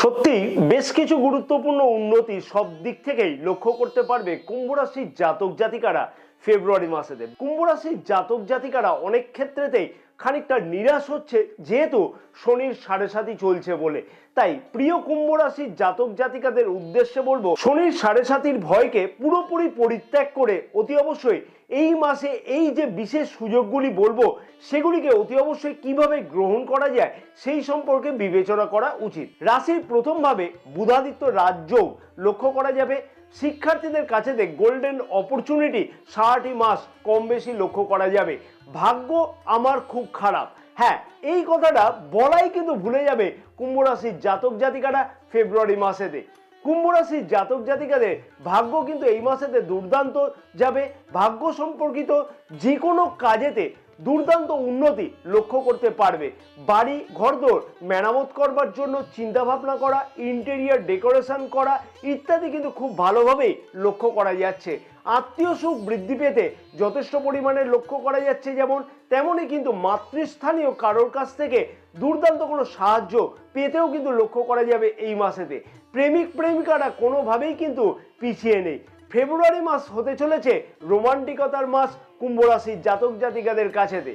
সত্যি বেশ কিছু গুরুত্বপূর্ণ উন্নতি সব দিক থেকেই লক্ষ্য করতে পারবে কুম্ভ রাশির জাতক জাতিকারা ফেব্রুয়ারি মাসেতে। কুম্ভ রাশির জাতক জাতিকারা অনেক ক্ষেত্রেতেই খানিকটা নিরাশ হচ্ছে, যেহেতু শনির সাড়ে সাতি চলছে বলে। তাই প্রিয় কুম্ভ রাশির জাতক জাতিকাদের উদ্দেশ্যে বলবো, শনির সাড়ে সাতির ভয়কে পুরোপুরি পরিত্যাগ করে অতি অবশ্যই এই মাসে এই যে বিশেষ সুযোগগুলি বলবো, সেগুলিকে অতি অবশ্যই কিভাবে গ্রহণ করা যায় সেই সম্পর্কে বিবেচনা করা উচিত। রাশির প্রথম ভাবে বুধাদিত্য রাজযোগ লক্ষ্য করা যাবে। শিক্ষার্থীদের কাছে গোল্ডেন অপরচুনিটি সারাটি মাস কম বেশি লক্ষ্য করা যাবে। ভাগ্য আমার খুব খারাপ, হ্যাঁ, এই কথাটা বলাই কিন্তু ভুলে যাবে কুম্ভ রাশির জাতক জাতিকারা ফেব্রুয়ারি মাসেতে। কুম্ভ রাশির জাতক জাতিকাদের ভাগ্য কিন্তু এই মাসেতে দুর্দান্ত যাবে। ভাগ্য সম্পর্কিত যে কোনো কাজেতে দুর্দান্ত উন্নতি লক্ষ্য করতে পারবে। বাড়ি ঘরদোর মেরামত করবার জন্য চিন্তা ভাবনা করা, ইন্টেরিয়র ডেকোরেশন করা ইত্যাদি কিন্তু খুব ভালোভাবেই লক্ষ্য করা যাচ্ছে। আত্মীয় সুখ বৃদ্ধি পেতে যথেষ্ট পরিমাণে লক্ষ্য করা যাচ্ছে, যেমন তেমনই কিন্তু মাতৃস্থানীয় কারোর কাছ থেকে দুর্দান্ত কোনো সাহায্য পেতেও কিন্তু লক্ষ্য করা যাবে এই মাসেতে। প্রেমিক প্রেমিকারা কোনোভাবেই কিন্তু পিছিয়ে নেই। ফেব্রুয়ারি মাস হতে চলেছে রোমান্টিকতার মাস কুম্ভ রাশির জাতক জাতিকাদের কাছেতে।